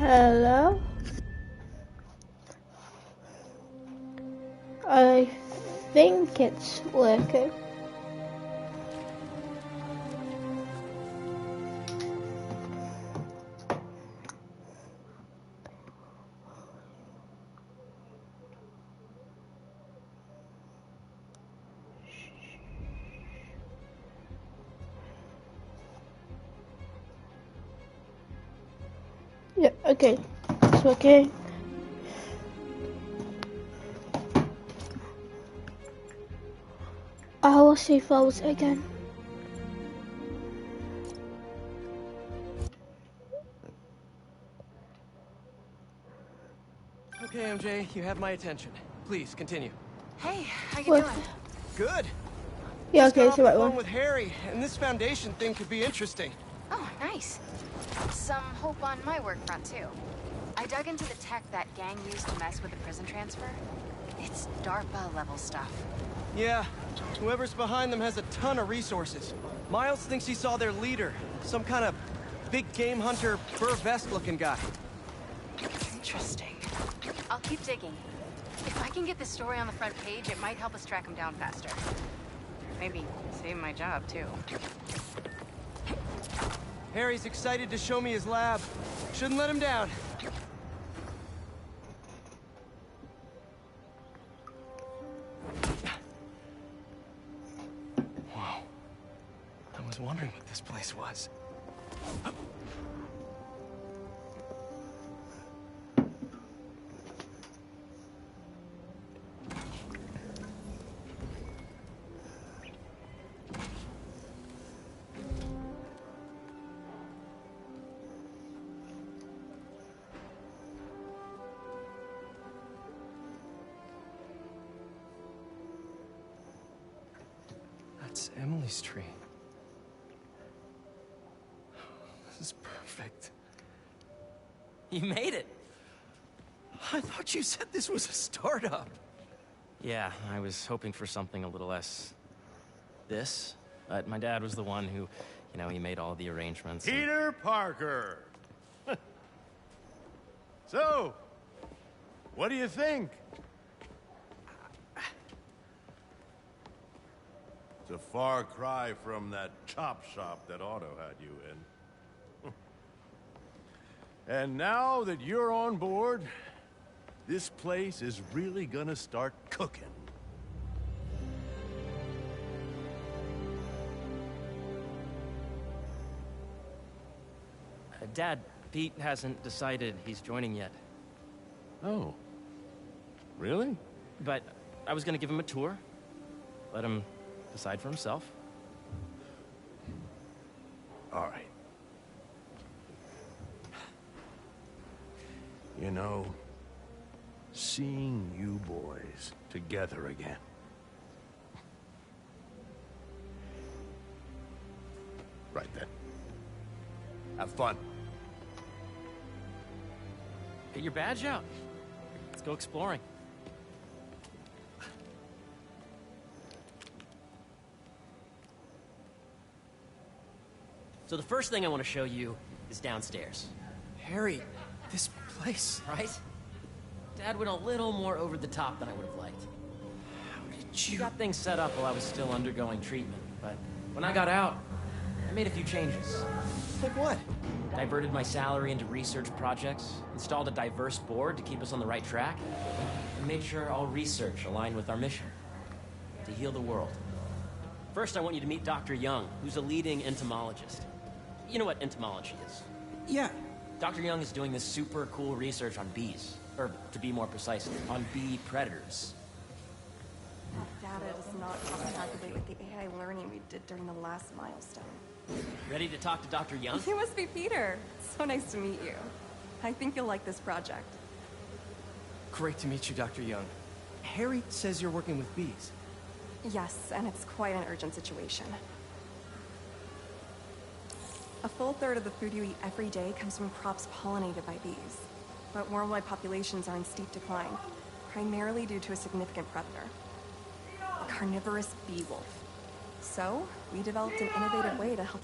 Hello? I think it's working. Yeah, okay. It's working. I will see files again. Okay, MJ, you have my attention. Please, continue. Hey, how you What? doing? Good. Yeah, Just okay, got it's off the the right phone one. with Harry, and this Foundation thing could be interesting. Oh, nice. Some hope on my work front, too. I dug into the tech that gang used to mess with the prison transfer. It's DARPA-level stuff. Yeah, whoever's behind them has a ton of resources. Miles thinks he saw their leader, some kind of big game hunter, fur vest-looking guy. Interesting. I'll keep digging. If I can get this story on the front page, it might help us track him down faster. Maybe save my job, too. Harry's excited to show me his lab. Shouldn't let him down. Whoa. I was wondering what this place was. That's Emily's tree. This is perfect. You made it. I thought you said this was a startup. Yeah, I was hoping for something a little less this, but my dad was the one who, he made all the arrangements. Peter Parker. So, what do you think? It's a far cry from that chop shop that Otto had you in. And now that you're on board, this place is really gonna start cooking. Dad, Pete hasn't decided he's joining yet. Oh. Really? But I was gonna give him a tour, let him decide for himself. All right. You know, seeing you boys together again. Right then. Have fun. Get your badge out. Let's go exploring. So the first thing I want to show you is downstairs. Harry, this place. Right? Dad went a little more over the top than I would have liked. How did He you... got things set up while I was still undergoing treatment, but when I got out, I made a few changes. Like what? Diverted my salary into research projects, installed a diverse board to keep us on the right track, and made sure all research aligned with our mission, to heal the world. First, I want you to meet Dr. Young, who's a leading entomologist. You know what entomology is? Yeah. Dr. Young is doing this super cool research on bees, or to be more precise, on bee predators. That data does not calculate with the AI learning we did during the last milestone. Ready to talk to Dr. Young? You must be Peter. So nice to meet you. I think you'll like this project. Great to meet you, Dr. Young. Harry says you're working with bees. Yes, and it's quite an urgent situation. A full third of the food you eat every day comes from crops pollinated by bees. But worldwide populations are in steep decline, primarily due to a significant predator. A carnivorous bee wolf. So, we developed an innovative way to help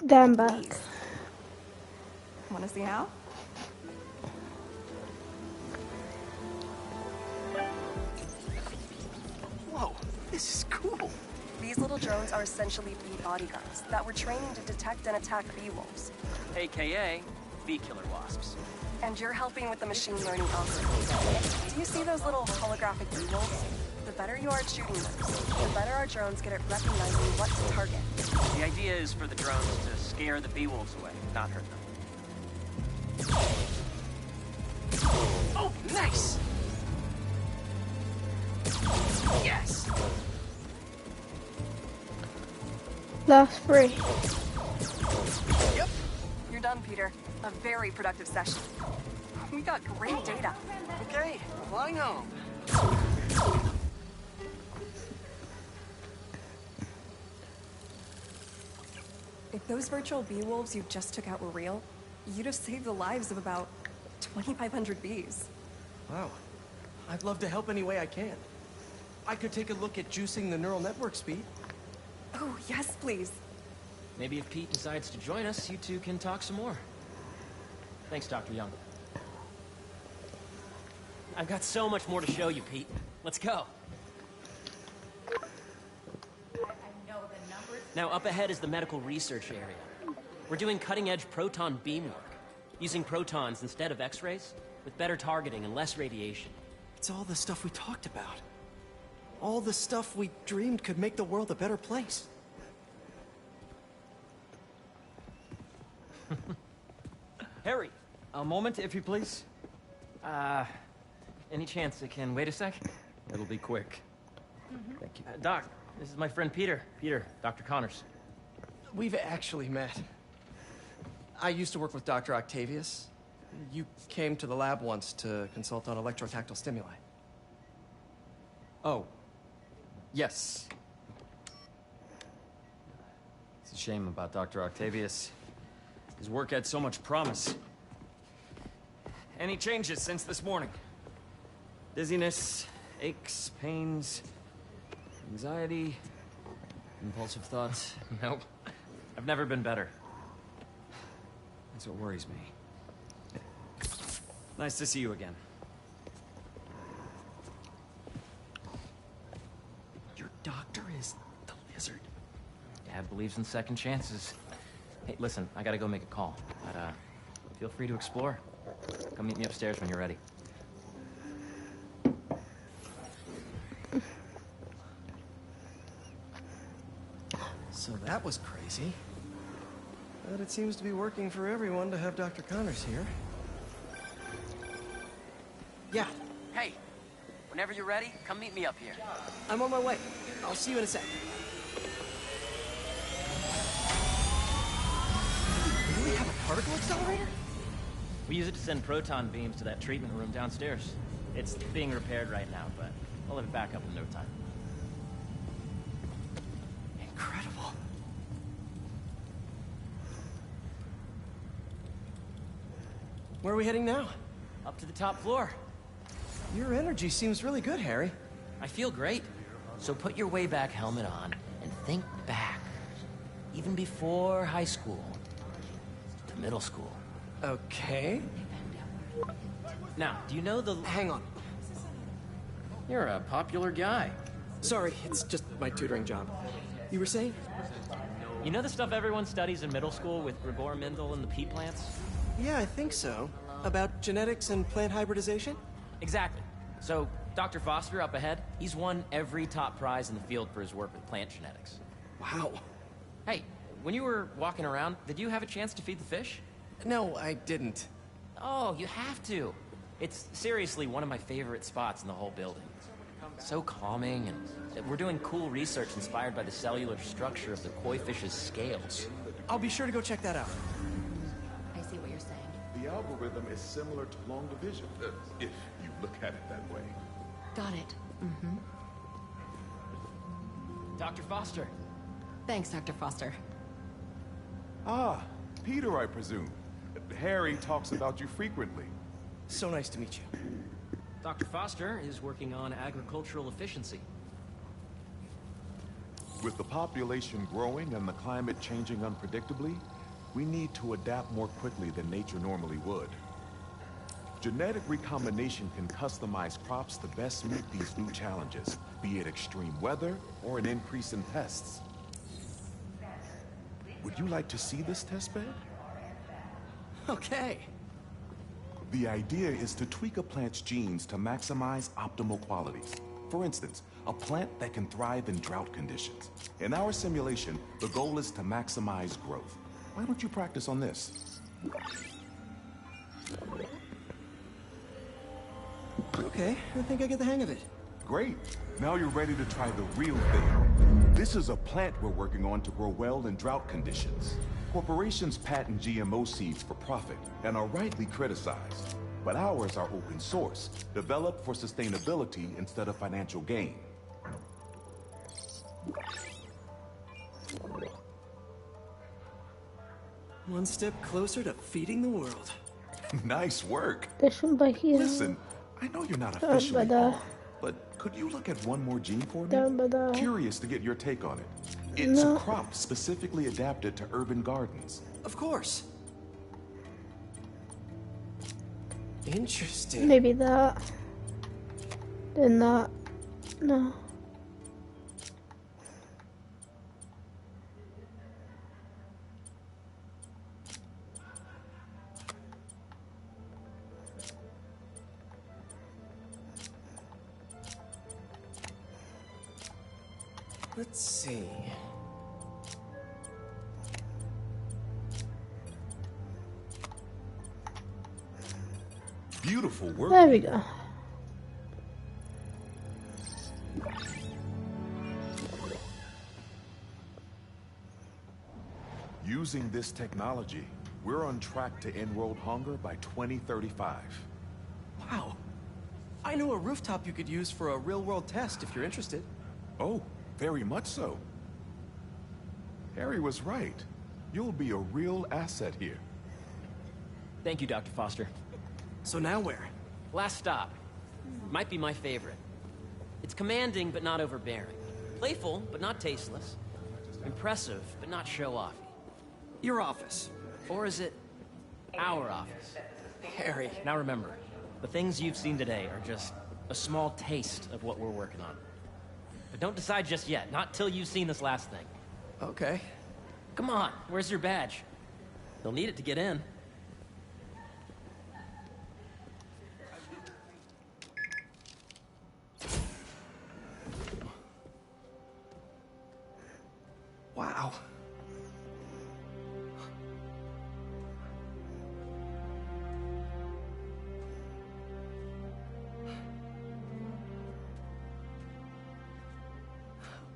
Damn back. Bees. Want to see how? Whoa, this is cool. These little drones are essentially bee bodyguards that were training to detect and attack bee wolves. AKA bee killer wasps. And you're helping with the machine learning algorithm. Do you see those little holographic bee wolves? The better you are at shooting them, the better our drones get at recognizing what to target. The idea is for the drones to scare the bee wolves away, not hurt them. Oh, nice! Yes! Last 3. Yep. You're done, Peter. A very productive session. We got great data. Okay, flying home. If those virtual bee wolves you just took out were real, you'd have saved the lives of about 2,500 bees. Wow. I'd love to help any way I can. I could take a look at juicing the neural network speed. Oh, yes, please. Maybe if Pete decides to join us, you two can talk some more. Thanks, Dr. Young. I've got so much more to show you, Pete. Let's go. Now, up ahead is the medical research area. We're doing cutting-edge proton beam work, using protons instead of X-rays, with better targeting and less radiation. It's all the stuff we talked about. All the stuff we dreamed could make the world a better place. Harry, a moment, if you please. Any chance it can wait a sec? It'll be quick. Thank you. Doc, this is my friend Peter. Peter, Dr. Connors. We've actually met. I used to work with Dr. Octavius. You came to the lab once to consult on electrotactile stimuli. Oh. Yes. It's a shame about Dr. Octavius. His work had so much promise. Any changes since this morning? Dizziness, aches, pains, anxiety, impulsive thoughts. Nope. I've never been better. That's what worries me. Nice to see you again. Your doctor is the lizard. Dad believes in second chances. Hey, listen, I gotta go make a call. But, feel free to explore. Come meet me upstairs when you're ready. So that was crazy. But it seems to be working for everyone to have Dr. Connors here. Yeah, Hey, whenever you're ready, come meet me up here. I'm on my way. I'll see you in a sec. You really have a particle accelerator? We use it to send proton beams to that treatment room downstairs. It's being repaired right now, but I'll have it back up in no time. Incredible. Where are we heading now? Up to the top floor. Your energy seems really good, Harry. I feel great. So put your way back helmet on and think back. Even before high school. To middle school. Okay. Now, do you know the... Hang on. You're a popular guy. Sorry, it's just my tutoring job. You were saying? You know the stuff everyone studies in middle school with Gregor Mendel and the pea plants? Yeah, I think so. About genetics and plant hybridization? Exactly. So, Dr. Foster up ahead, he's won every top prize in the field for his work with plant genetics. Wow. Hey, when you were walking around, did you have a chance to feed the fish? No, I didn't. Oh, you have to. It's seriously one of my favorite spots in the whole building. So calming, and we're doing cool research inspired by the cellular structure of the koi fish's scales. I'll be sure to go check that out. I see what you're saying. The algorithm is similar to long division, if you look at it that way. Got it. Mm-hmm. Dr. Foster. Thanks, Dr. Foster. Ah, Peter, I presume. Harry talks about you frequently. So nice to meet you. Dr. Foster is working on agricultural efficiency. With the population growing and the climate changing unpredictably, we need to adapt more quickly than nature normally would. Genetic recombination can customize crops to best meet these new challenges, be it extreme weather or an increase in pests. Would you like to see this testbed? Okay. The idea is to tweak a plant's genes to maximize optimal qualities. For instance, a plant that can thrive in drought conditions. In our simulation, the goal is to maximize growth. Why don't you practice on this? Okay, I think I get the hang of it. Great. Now you're ready to try the real thing. This is a plant we're working on to grow well in drought conditions. Corporations patent GMO seeds for profit and are rightly criticized. But ours are open source, developed for sustainability instead of financial gain. One step closer to feeding the world. Nice work. deixa here. Listen, I know you're not officially on, but could you look at one more gene for me? Curious to get your take on it. It's a crop specifically adapted to urban gardens. Of course. Interesting. Maybe that. Then that. No. Let's see. Beautiful work. There we go. Using this technology, we're on track to end world hunger by 2035. Wow. I know a rooftop you could use for a real-world test if you're interested. Oh, very much so. Harry was right. You'll be a real asset here. Thank you, Dr. Foster. So now where? Last stop. Might be my favorite. It's commanding, but not overbearing. Playful, but not tasteless. Impressive, but not show-offy. Your office. Or is it our office? Harry. Now remember, the things you've seen today are just a small taste of what we're working on. But don't decide just yet, not till you've seen this last thing. Okay. Come on, where's your badge? You'll need it to get in. Wow.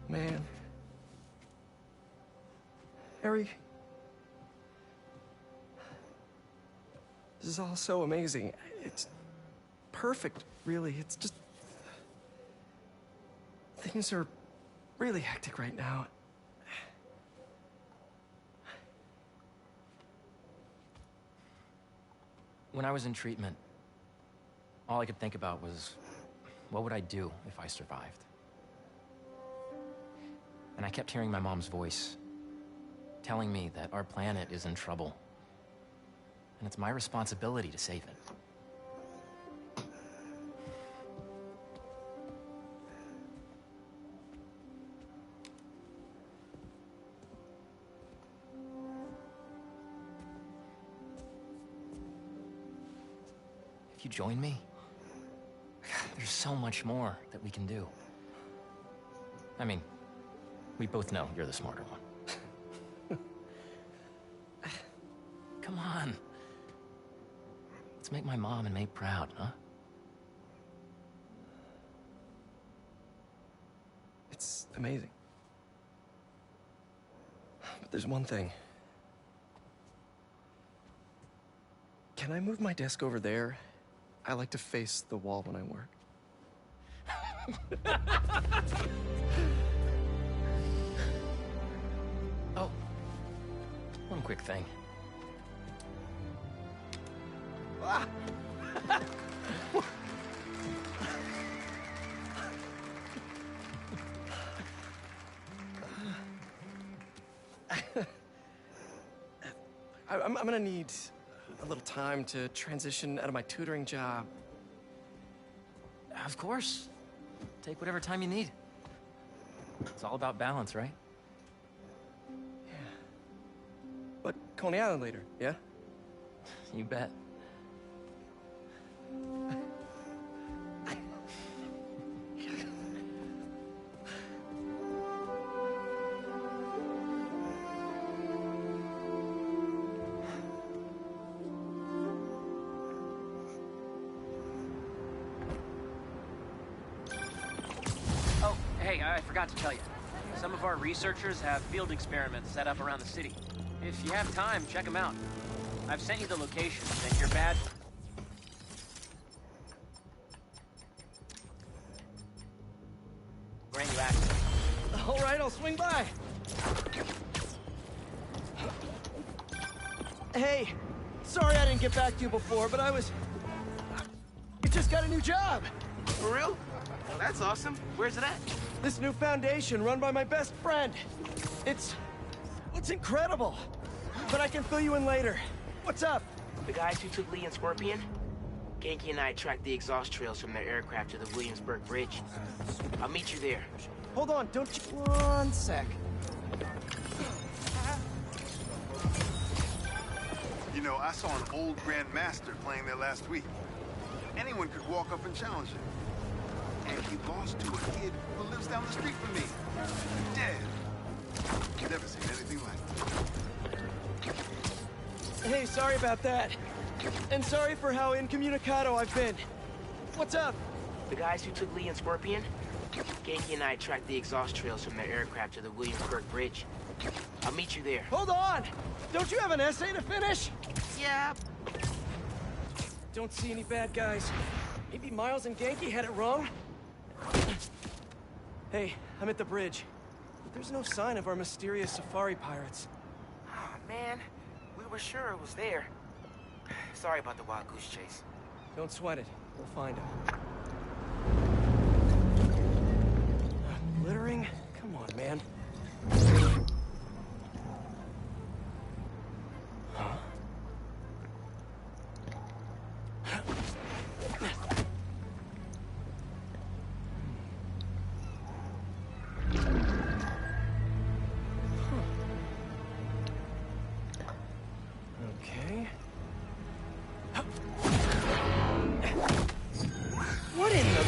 Man. Harry. This is all so amazing. It's perfect, really. It's just... things are really hectic right now. When I was in treatment, all I could think about was, what would I do if I survived? And I kept hearing my mom's voice, telling me that our planet is in trouble. And it's my responsibility to save it. If you join me, there's so much more that we can do. I mean, we both know you're the smarter one. Come on. Let's make my mom and May proud, huh? It's amazing. But there's one thing. Can I move my desk over there? I like to face the wall when I work. Oh, one quick thing. Ah! I'm gonna need a little time to transition out of my tutoring job. Of course. Take whatever time you need. It's all about balance, right? Yeah. But Coney Island later, yeah? You bet. Oh, hey, I forgot to tell you. Some of our researchers have field experiments set up around the city. If you have time, check them out. I've sent you the locations, and your badge... grant you access. All right, I'll swing by. Hey, sorry I didn't get back to you before, but I just got a new job. For real? Well, that's awesome. Where's it at? This new foundation run by my best friend. It's incredible. But I can fill you in later. What's up? The guys who took Lee and Scorpion? Genki and I tracked the exhaust trails from their aircraft to the Williamsburg Bridge. I'll meet you there. Hold on, don't you... One sec. You know, I saw an old Grand Master playing there last week. Anyone could walk up and challenge him. And he lost to a kid who lives down the street from me. Dead. Never seen anything like it. Hey, sorry about that. And sorry for how incommunicado I've been. What's up? The guys who took Lee and Scorpion? Genki and I tracked the exhaust trails from their aircraft to the Williamsburg Bridge. I'll meet you there. Hold on! Don't you have an essay to finish? Yeah. Don't see any bad guys. Maybe Miles and Genki had it wrong? Hey, I'm at the bridge. But there's no sign of our mysterious safari pirates. Oh, man. We were sure it was there. Sorry about the wild goose chase. Don't sweat it. We'll find him. Littering? Come on, man. Huh? Okay. What in the...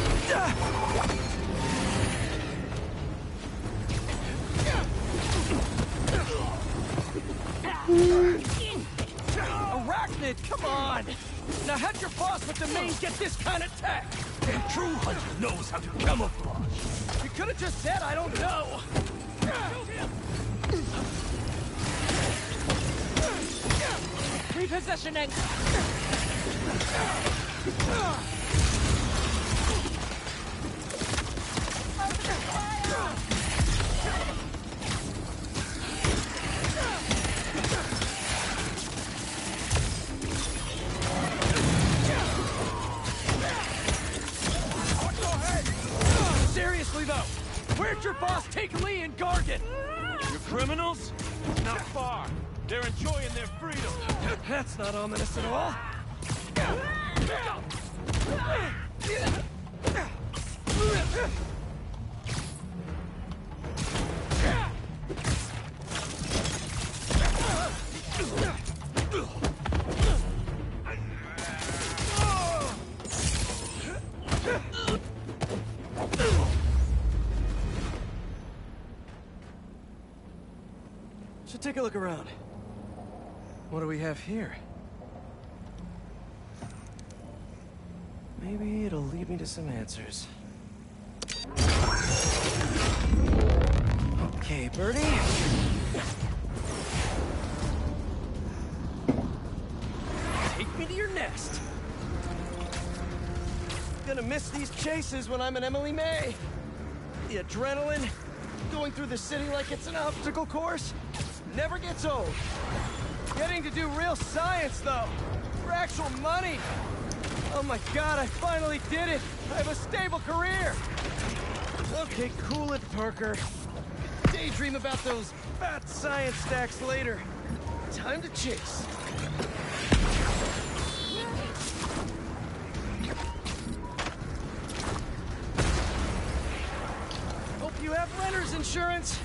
Arachnid, come on! Now how'd your boss with the mane get this kind of tech? A true hunter knows how to camouflage. You could have just said I don't know. Repositioning. Seriously though, where'd your boss take Lee and Gargan? You criminals? Not far. They're enjoying their freedom. That's not ominous at all. Should take a look around. What do we have here? Maybe it'll lead me to some answers. Okay, Birdie. Take me to your nest. Gonna miss these chases when I'm an Emily May. The adrenaline, going through the city like it's an obstacle course, never gets old. Getting to do real science, though, for actual money. Oh my God, I finally did it. I have a stable career. Okay, cool it, Parker. Daydream about those fat science stacks later. Time to chase. Hope you have renter's insurance.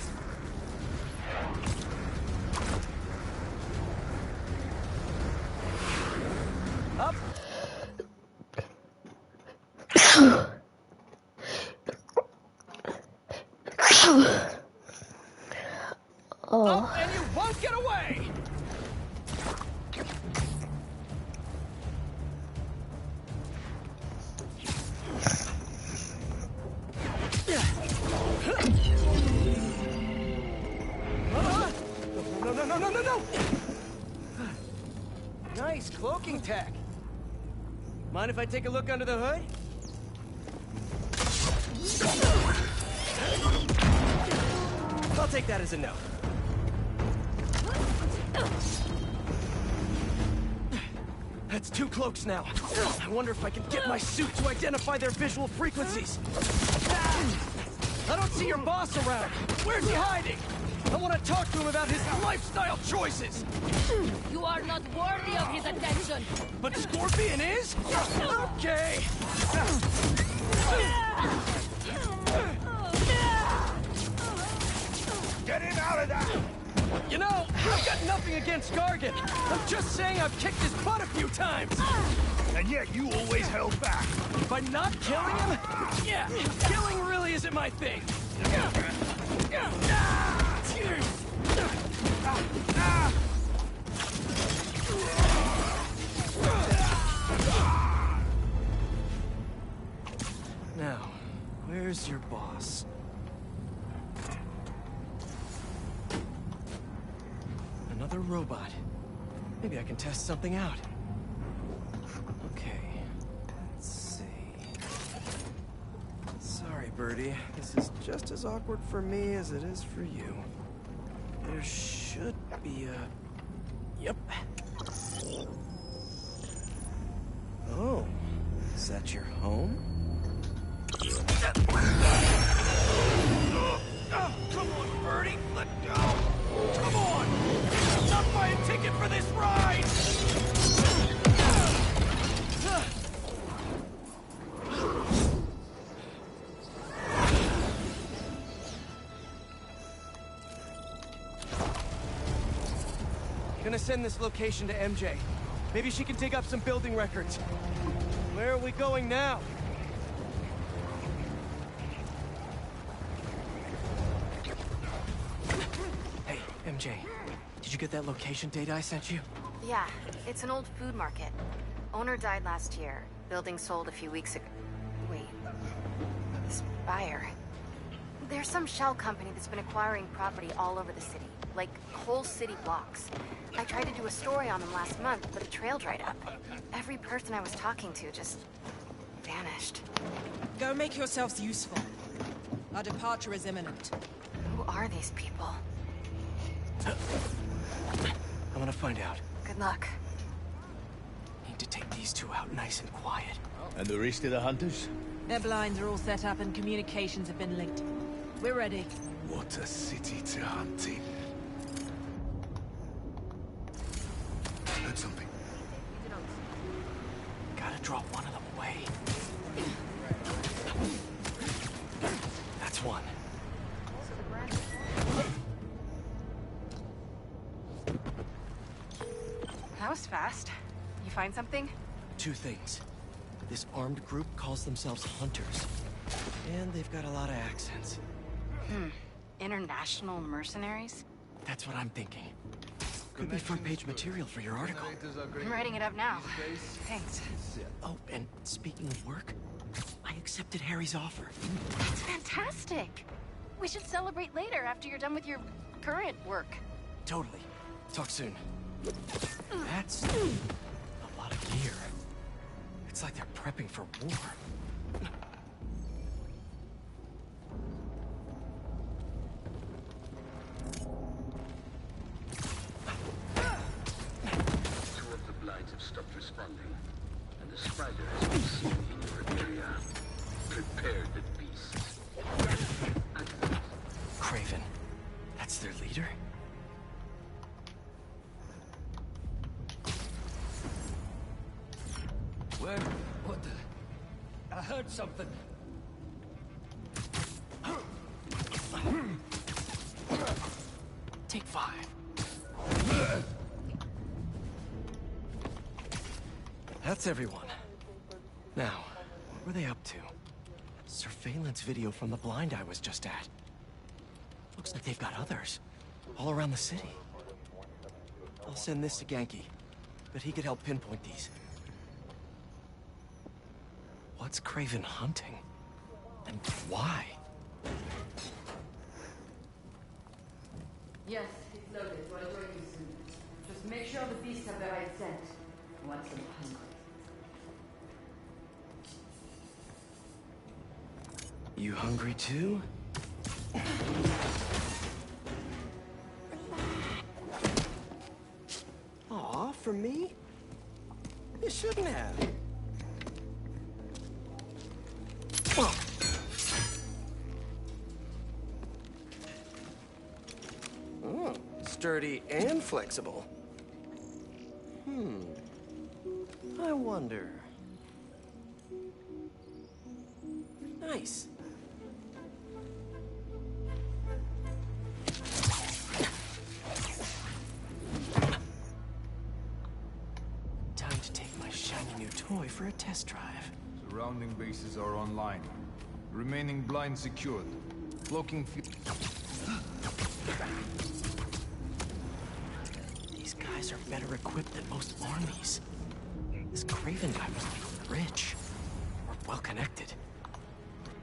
Up. Oh. And you won't get away! No! Nice cloaking tech. Mind if I take a look under the hood? I'll take that as a no. That's 2 cloaks now. I wonder if I can get my suit to identify their visual frequencies. I don't see your boss around. Where's he hiding? I want to talk to him about his lifestyle choices. You are not worthy of his attention. But Scorpion is? Okay. Get him out of there! You know, I've got nothing against Gargan. I'm just saying I've kicked his butt a few times. And yet you always held back. By not killing him? Yeah, killing really isn't my thing. Now, where's your boss? Another robot. Maybe I can test something out. Okay, let's see. Sorry, Birdie. This is just as awkward for me as it is for you. There should be a... Yep. Oh, is that your home? Oh, come on, Birdie! Let go! Come on! Not buy a ticket for this ride! Gonna send this location to MJ. Maybe she can dig up some building records. Where are we going now? Hey, MJ. Did you get that location data I sent you? Yeah, it's an old food market. Owner died last year. Building sold a few weeks ago. Wait. This buyer. There's some shell company that's been acquiring property all over the city. Like, whole city blocks. I tried to do a story on them last month, but the trail dried up. Every person I was talking to just... vanished. Go make yourselves useful. Our departure is imminent. Who are these people? I'm gonna find out. Good luck. Need to take these 2 out nice and quiet. And the rest of the hunters? Their blinds are all set up and communications have been linked. We're ready. What a city to hunt in. Heard something. Gotta drop one of them away. That's one. That was fast. You find something? 2 things. This armed group calls themselves Hunters. And they've got a lot of accents. International mercenaries? That's what I'm thinking. Could be front-page material for your article. I'm writing it up now. Thanks. Oh, and speaking of work, I accepted Harry's offer. That's fantastic! We should celebrate later after you're done with your current work. Totally. Talk soon. That's a lot of gear. It's like they're prepping for war. Two of the blinds have stopped responding, and the spider has been seen in your area. Prepare the beast. Craven. That's their leader? heard something. Take 5. That's everyone. Now, what were they up to? Surveillance video from the blind I was just at. Looks like they've got others. All around the city. I'll send this to Genki. But he could help pinpoint these. What's Kraven hunting? And why? Yes, it's loaded. We'll join you soon. Just make sure the beasts have the right scent. Once I'm hungry. You hungry too? Aw, for me? You shouldn't have. Sturdy and flexible. I wonder. Nice. Time to take my shiny new toy for a test drive. Surrounding bases are online. Remaining blind secured. Cloaking These guys are better equipped than most armies. This Kraven guy was like rich. Or well-connected.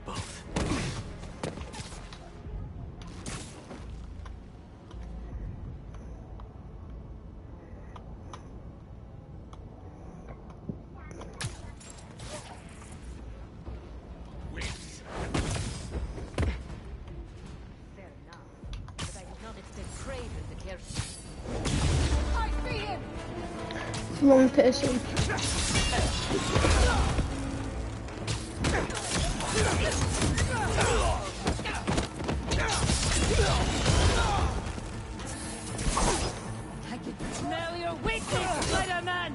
Both. Wrong person. I can smell your weakness, Spider-Man!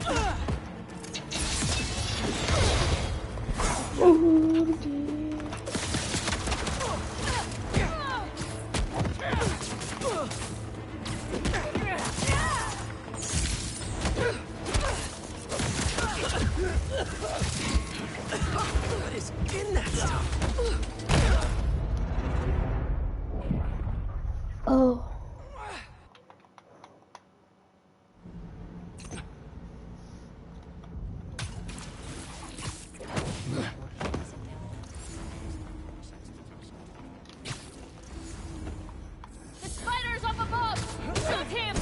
Oh, dear. What is in that stuff? Oh. The spider's up above! Shoot him!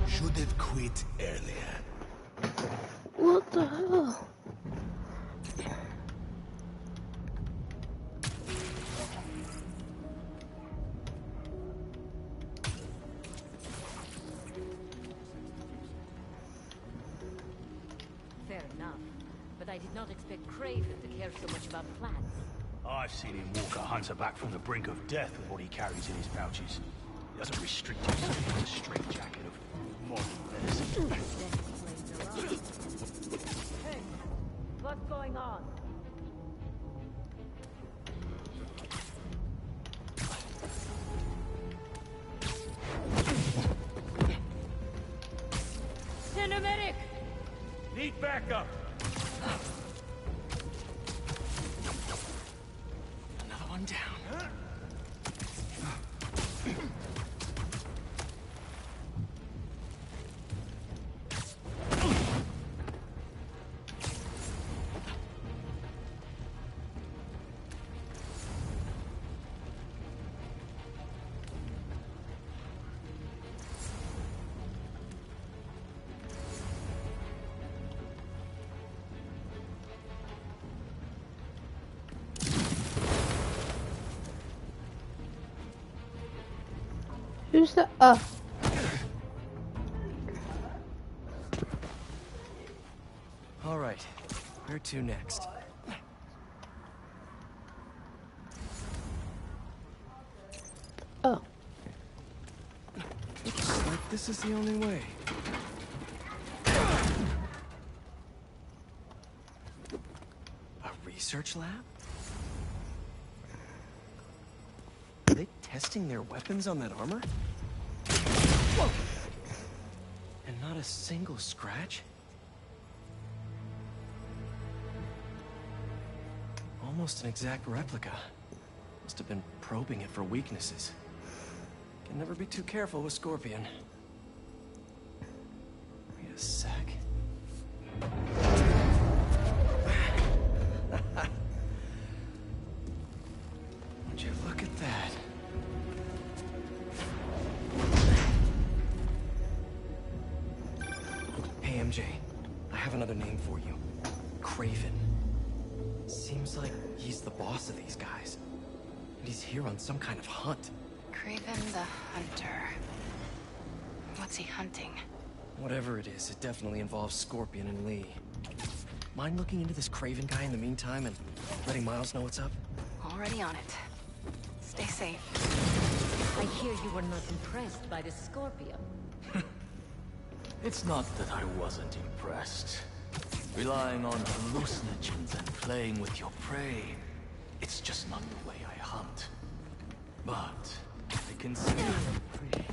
Should have quit earlier. What the hell? Fair enough. But I did not expect Kraven to care so much about plants. I've seen him walk a hunter back from the brink of death with what he carries in his pouches. He doesn't restrict himself to a straitjacket of modern medicine. Hey, what's going on? Send a medic! Need backup. Another one down. Who's that? Oh. All right, where to next? Oh. Looks like this is the only way. A research lab? Are they testing their weapons on that armor? Whoa! And not a single scratch? Almost an exact replica. Must have been probing it for weaknesses. Can never be too careful with Scorpion. Wait a sec. Would you look at that? Hey, MJ. I have another name for you. Kraven. Seems like he's the boss of these guys. And he's here on some kind of hunt. Kraven the Hunter. What's he hunting? Whatever it is, it definitely involves Scorpion and Lee. Mind looking into this Kraven guy in the meantime and letting Miles know what's up? Already on it. Stay safe. I hear you were not impressed by the Scorpion. It's not that I wasn't impressed. Relying on hallucinogens and playing with your prey, it's just not the way I hunt. But I consider them pretty.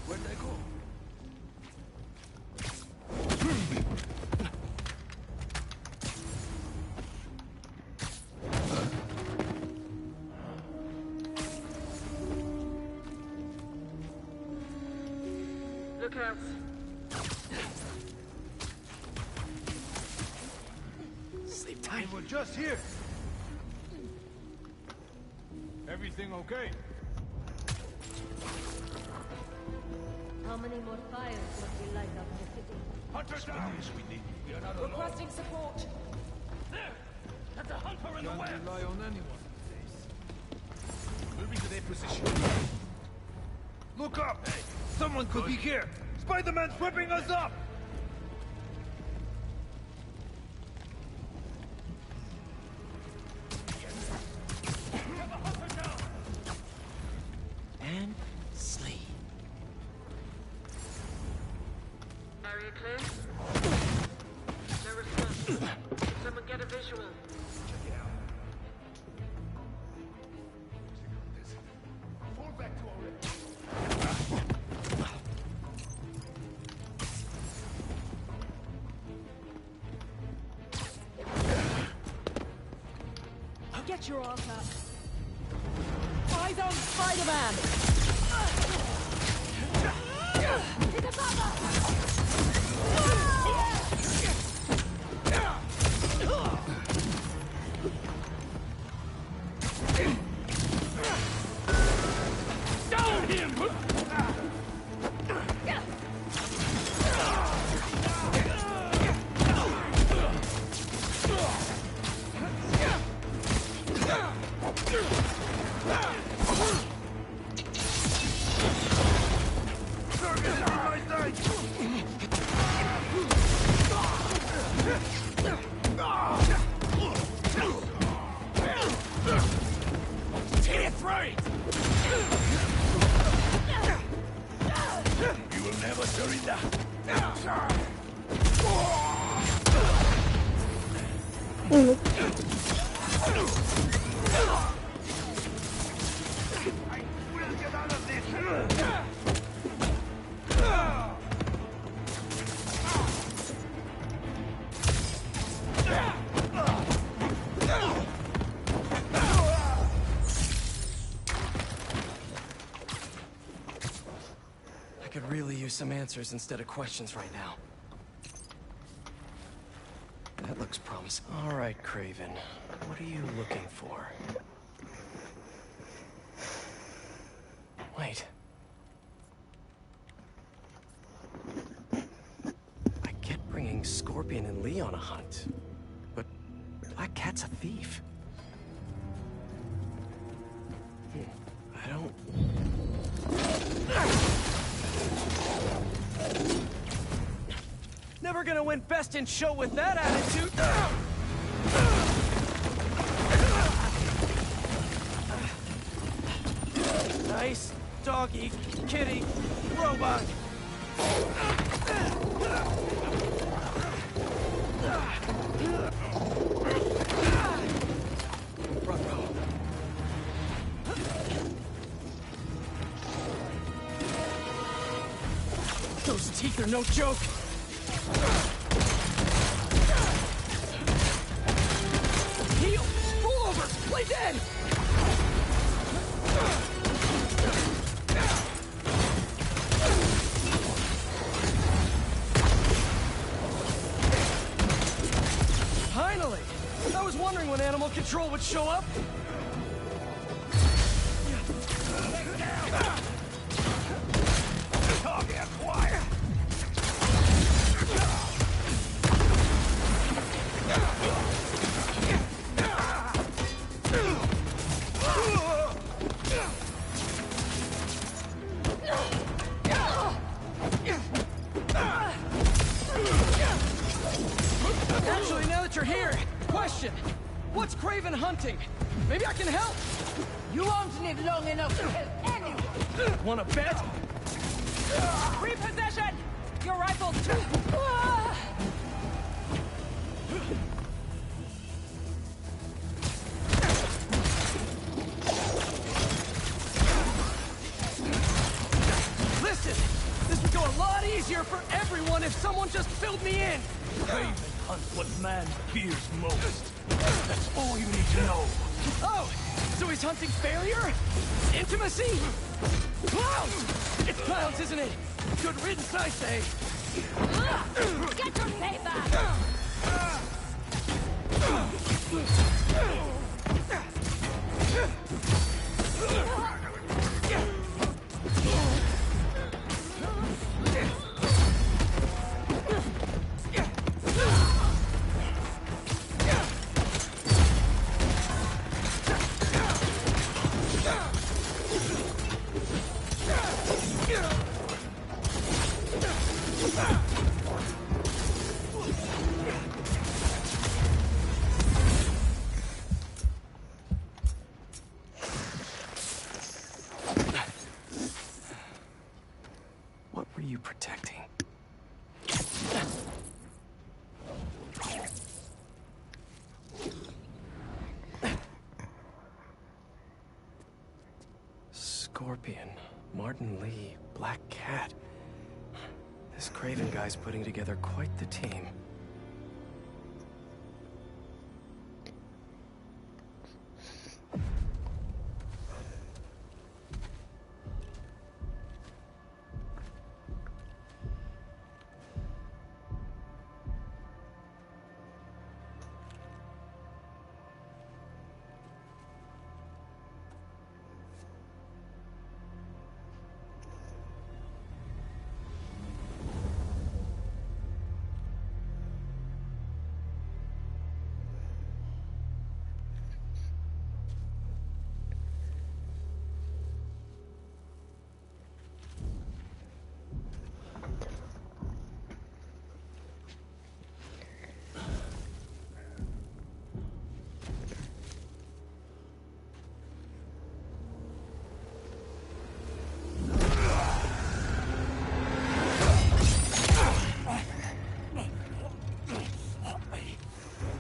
Where'd they go? Look out. Sleep tight. We're just here. Everything okay? How many more fires must we light up in the city? Hunter down! We need. We are not alone. Requesting support. There! That's a hunter in the Can't web! rely on anyone these days. Moving to their position. Look up! Hey, someone could be here! Spider-Man's whipping us up! And sleep. Area clear? No response. Someone get a visual. Fall back to our edge. Get your arms up. Eyes on Spider-Man! Down him! You will never surrender. We'll get out of this! I could really use some answers instead of questions right now. That looks promising. All right, Kraven. What are you looking for? Wait. I get bringing Scorpion and Lee on a hunt, but Black Cat's a thief. I don't Never gonna win Best in Show with that attitude. Nice doggy, kitty, robot. Those teeth are no joke. Heal! Roll over! Play dead! Finally! I was wondering when Animal Control would show up. Target acquired! Actually, now that you're here, question. What's Craven hunting? Maybe I can help. You won't live long enough to help anyone. Wanna bet? Repossession! Your rifle! Listen, this would go a lot easier for everyone if someone just filled me in. Craven hunts what man fears most. That's all you need to know. Oh, so he's hunting failure? Intimacy? Clowns! It's clowns, isn't it? Good riddance, I say. Get your payback! What were you protecting? Scorpion, Martin Lee, Black Cat. This Craven guy's putting together quite the team.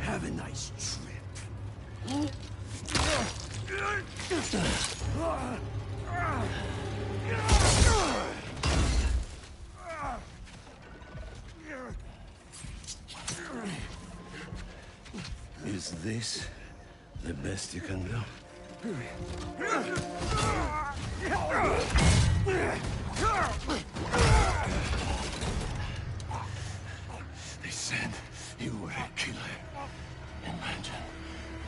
Have a nice trip. Is this the best you can do? They said you were a killer. Imagine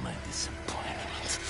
my disappointment.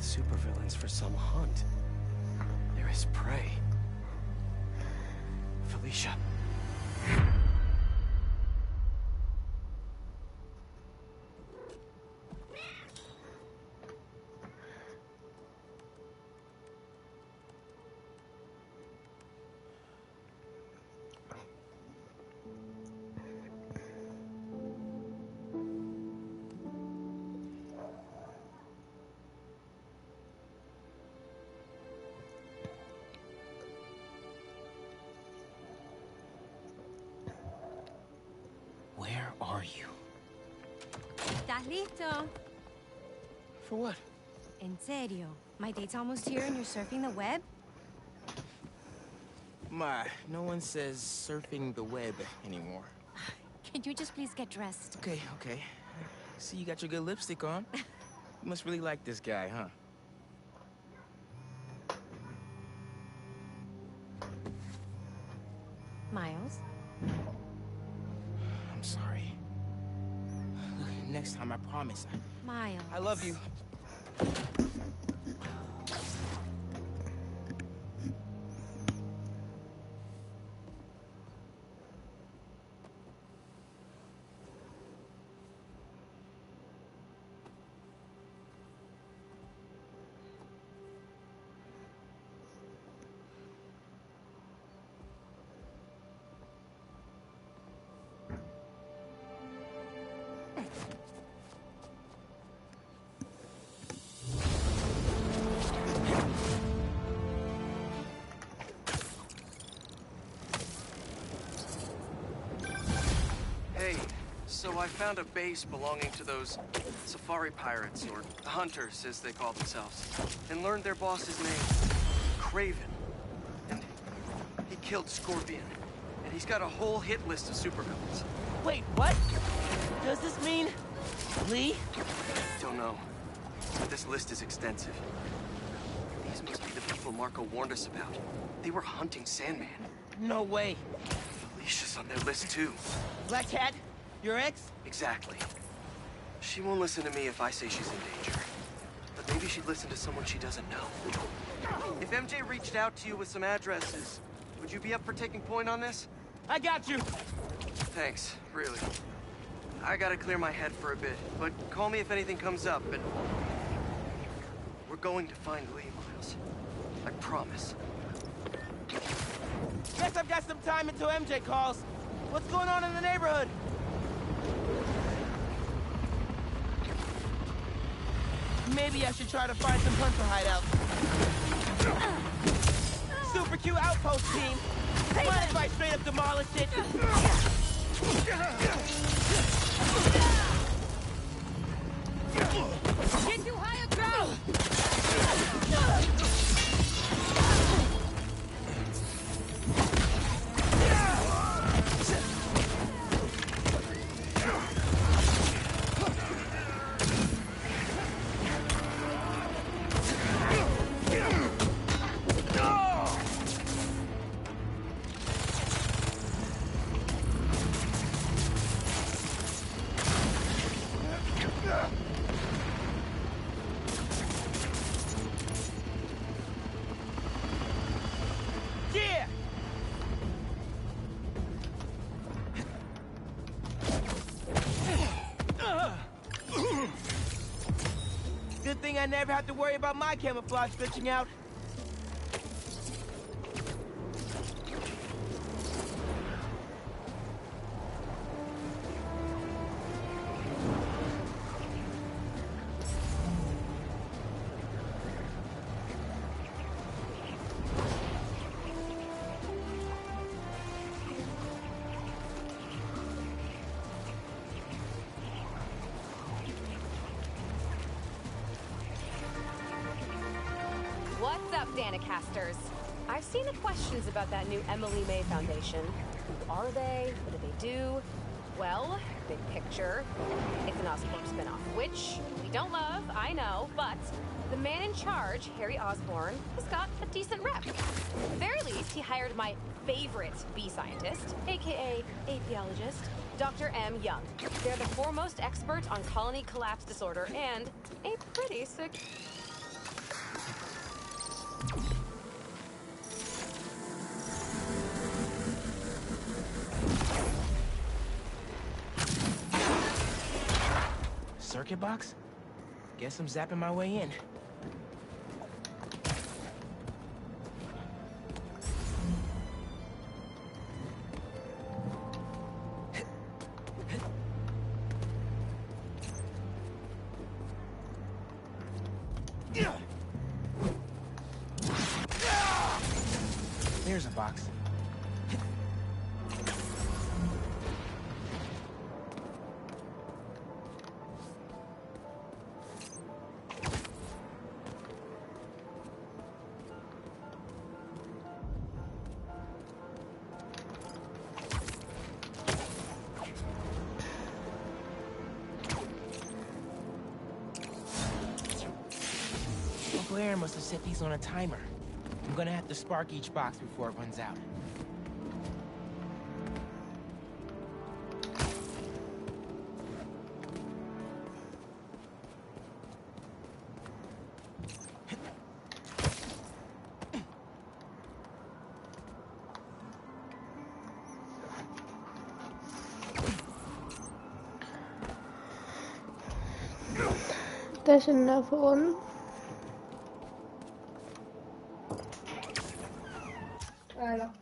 with supervillains for some hunt. There is prey. Felicia. Where are you? ¿Estás listo? For what? En serio? My date's almost here and you're surfing the web? Ma, no one says surfing the web anymore. Can you just please get dressed? Okay, okay. See, you got your good lipstick on. You must really like this guy, huh? Miles? I'm sorry. Next time, I promise. Miles. I love you. Hey, so I found a base belonging to those safari pirates, or hunters, as they call themselves, and learned their boss's name, Kraven. And he killed Scorpion, and he's got a whole hit list of supervillains. Wait, what? Does this mean Lee? Don't know, but this list is extensive. These must be the people Marco warned us about. They were hunting Sandman. No way. Felicia's on their list, too. Black Cat? Your ex? Exactly. She won't listen to me if I say she's in danger. But maybe she'd listen to someone she doesn't know. If MJ reached out to you with some addresses, would you be up for taking point on this? I got you! Thanks, really. I gotta clear my head for a bit, but call me if anything comes up, and... We're going to find Lee, Miles. I promise. Guess I've got some time until MJ calls. What's going on in the neighborhood? Maybe I should try to find some hunter hideouts. Super cute outpost team. Mind if I straight up demolish it? Get to higher ground! Good thing I never have to worry about my camouflage glitching out. What's up, Danicasters? I've seen the questions about that new Emily May Foundation. Who are they? What do they do? Well, big picture, it's an Osborn spinoff, which we don't love, I know, but the man in charge, Harry Osborn, has got a decent rep. At the very least, he hired my favorite bee scientist, aka apiologist, Dr. M. Young. They're the foremost expert on colony collapse disorder and a pretty sick... circuit box? Guess I'm zapping my way in. There's a box. Uncle Aaron must have set these on a timer. I'm gonna have to spark each box before it runs out. There's another one. Voilà.